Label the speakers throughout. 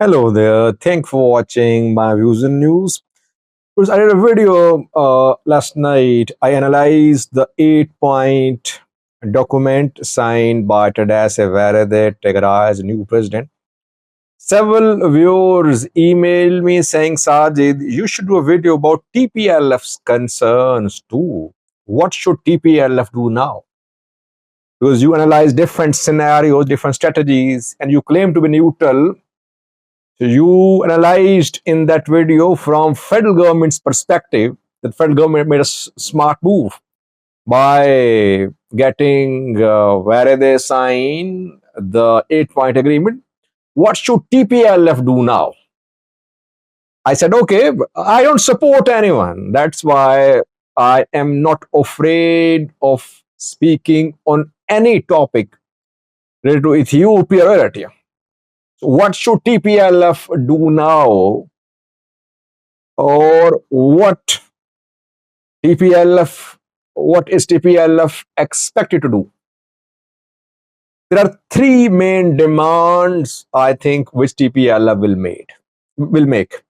Speaker 1: Hello there. Thanks for watching my views and news. Because I did a video last night. I analyzed the 8-point document signed by Tadesse Werede, Tigray new president. Several viewers emailed me saying, Sajid, you should do a video about TPLF's concerns too. What should TPLF do now? Because you analyze different scenarios, different strategies, and you claim to be neutral. So you analyzed in that video from federal government's perspective that federal government made a smart move by getting where they sign the 8-point agreement. What should TPLF do now? I said, okay, I don't support anyone. That's why I am not afraid of speaking on any topic related to Ethiopia or Eritrea. So what should TPLF do now, or what is TPLF expected to do? There are three main demands, I think, which TPLF will make.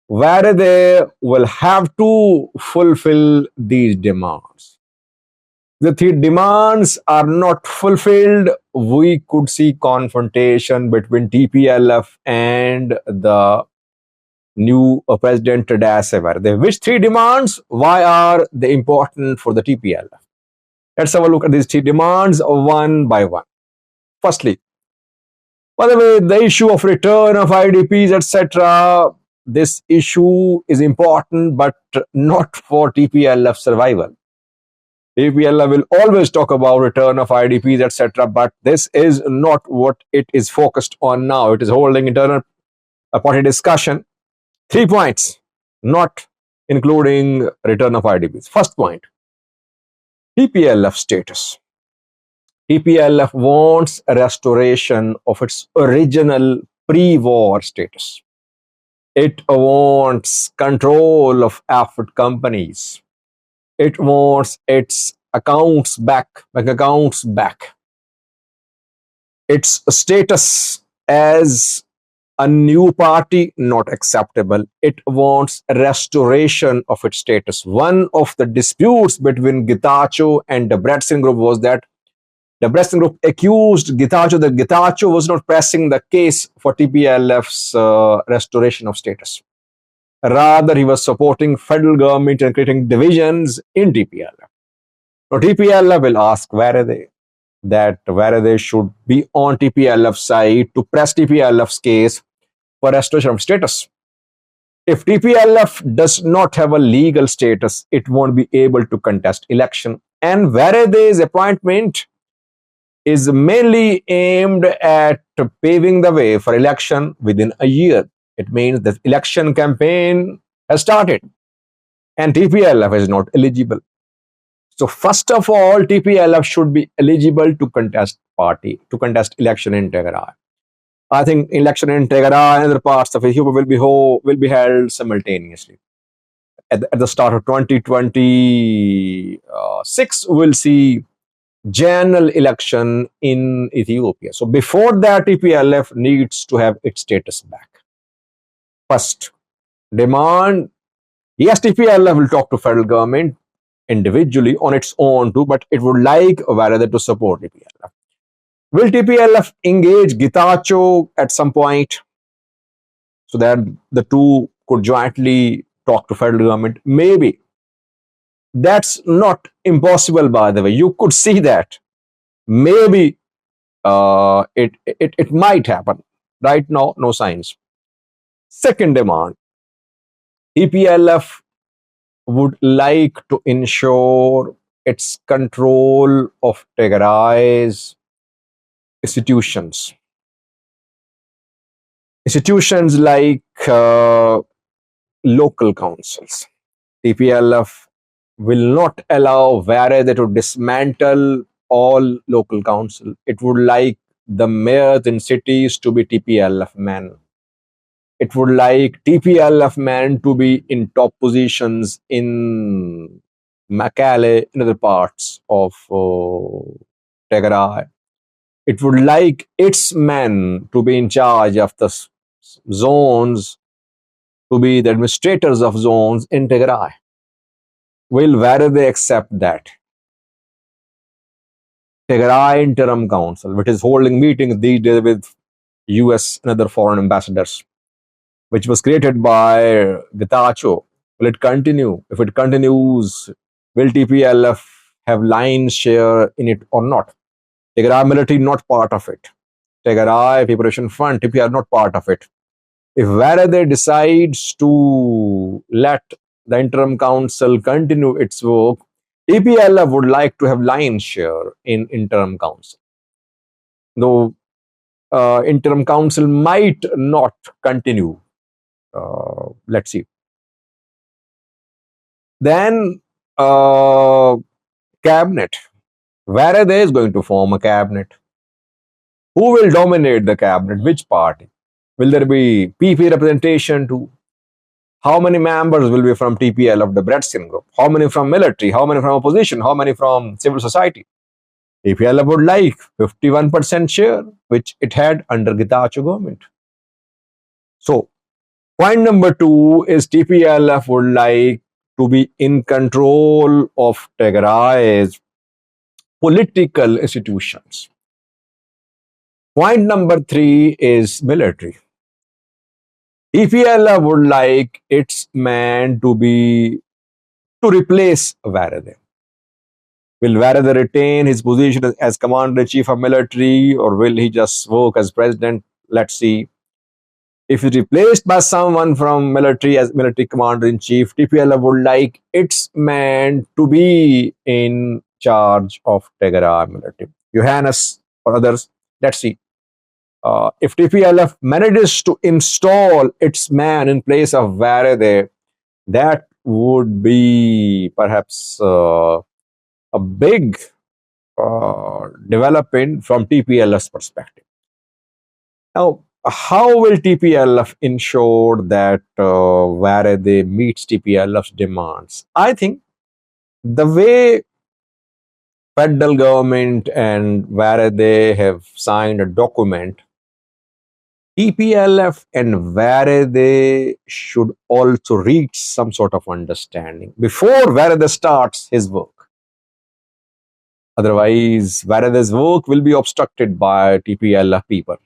Speaker 1: Where they will have to fulfill these demands. The three demands are not fulfilled, we could see confrontation between TPLF and the new President Tadesse Werede. Which three demands? Why are they important for the TPLF? Let's have a look at these three demands one by one. Firstly, by the way, the issue of return of IDPs, etc., this issue is important, but not for TPLF survival. TPLF will always talk about return of IDPs, etc., but this is not what it is focused on now. It is holding internal party discussion. 3 points, not including return of IDPs. First point, TPLF status. TPLF wants a restoration of its original pre-war status. It wants control of effort companies. It wants its accounts back, bank accounts back. Its status as a new party, not acceptable. It wants a restoration of its status. One of the disputes between Getachew and the Debrecen Group was that the Debrecen Group accused Getachew that Getachew was not pressing the case for TPLF's restoration of status. Rather, he was supporting federal government and creating divisions in TPLF. Now, TPLF will ask where they should be on TPLF's side to press TPLF's case for restoration of status. If TPLF does not have a legal status, it won't be able to contest election. And Werede's appointment is mainly aimed at paving the way for election within a year. It means the election campaign has started and TPLF is not eligible. So first of all, TPLF should be eligible to contest election in Tigray. I think election in Tigray and other parts of Ethiopia will be held simultaneously. At the start of 2026, we'll see general election in Ethiopia. So before that, TPLF needs to have its status back. First demand, yes, TPLF will talk to federal government individually on its own too, but it would like Werede to support TPLF. Will TPLF engage Getachew at some point so that the two could jointly talk to federal government? Maybe. That's not impossible, by the way. You could see that. Maybe it might happen. Right now, no signs. Second demand, TPLF would like to ensure its control of Tigray's institutions. Institutions like local councils. TPLF will not allow Werede to dismantle all local council. It would like the mayors in cities to be TPLF men. It would like TPLF men to be in top positions in Makale, in other parts of Tigray. It would like its men to be in charge of the zones to be the administrators of zones in Tigray. Will Werede accept that? Tigray Interim Council, which is holding meetings these days with US and other foreign ambassadors, which was created by Getachew. Will it continue? If it continues, will TPLF have lion's share in it or not? Tigray military not part of it. Tigray Preparation Fund, TPLF not part of it. If Werede decides to let the interim council continue its work, TPLF would like to have lion's share in interim council. Though interim council might not continue. Let's see. Then cabinet. Werede is going to form a cabinet. Who will dominate the cabinet? Which party? Will there be PP representation too? How many members will be from TPLF, the Bretskian group? How many from military? How many from opposition? How many from civil society? TPLF would like 51% share, which it had under Getachew government. So, point number 2 is TPLF would like to be in control of Tigray's political institutions. Point number 3 is military. TPLF would like its man to replace Werede. Will Werede retain his position as commander-in-chief of military, or will he just work as president? Let's see. If he's replaced by someone from military as military commander-in-chief, TPLF would like its man to be in charge of Tigray military. Johannes or others, let's see. If TPLF manages to install its man in place of Werede, that would be perhaps a big development from TPLF's perspective. Now, how will TPLF ensure that Werede meets TPLF's demands? I think the way federal government and Werede have signed a document, TPLF and Werede should also reach some sort of understanding before Werede starts his work. Otherwise, Werede's work will be obstructed by TPLF people.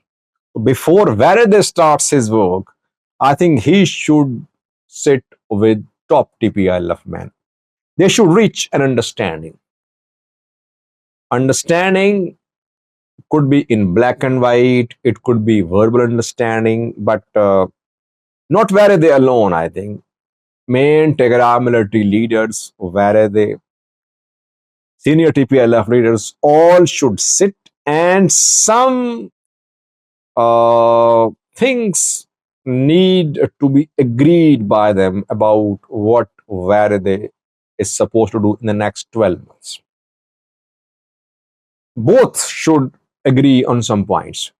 Speaker 1: Before Werede starts his work, I think he should sit with top TPLF men. They should reach an understanding. Understanding could be in black and white, it could be verbal understanding, but not Werede alone, I think. Main Tigray military leaders, Werede, senior TPLF leaders, all should sit, and some things need to be agreed by them about what Werede is supposed to do in the next 12 months. Both should agree on some points.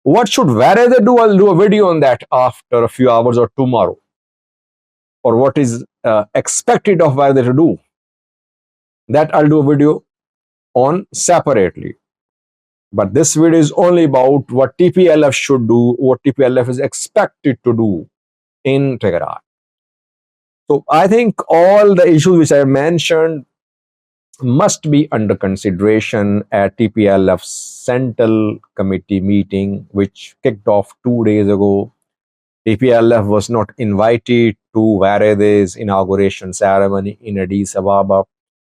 Speaker 1: What should Werede do? I'll do a video on that after a few hours or tomorrow. Or what is expected of Werede to do. That I'll do a video on separately. But this video is only about what TPLF should do, what TPLF is expected to do in Tigray. So I think all the issues which I mentioned must be under consideration at TPLF's Central Committee meeting, which kicked off 2 days ago. TPLF was not invited to Werede's inauguration ceremony in Addis Ababa.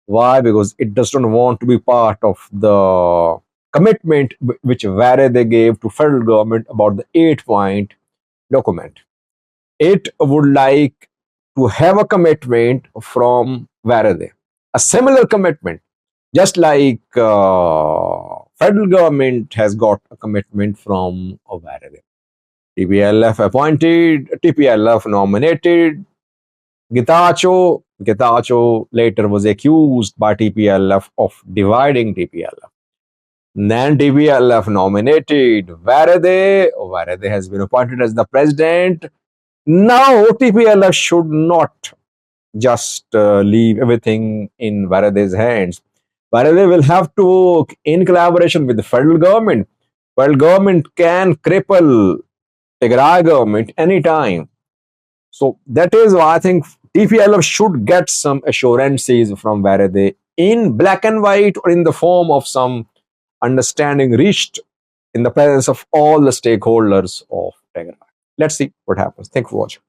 Speaker 1: Why? Because it does not want to be part of the commitment which Werede gave to federal government about the 8-point document. It would like to have a commitment from Werede, a similar commitment, just like federal government has got a commitment from Werede. TPLF appointed, TPLF nominated Getachew. Getachew later was accused by TPLF of dividing TPLF. Then TPLF nominated Werede. Werede has been appointed as the president. Now TPLF should not just leave everything in Werede's hands. Werede will have to work in collaboration with the federal government. Federal government can cripple Tigray government anytime. So that is why I think TPLF should get some assurances from Werede in black and white or in the form of some understanding reached in the presence of all the stakeholders of Tigray. Let's see what happens. Thank you for watching.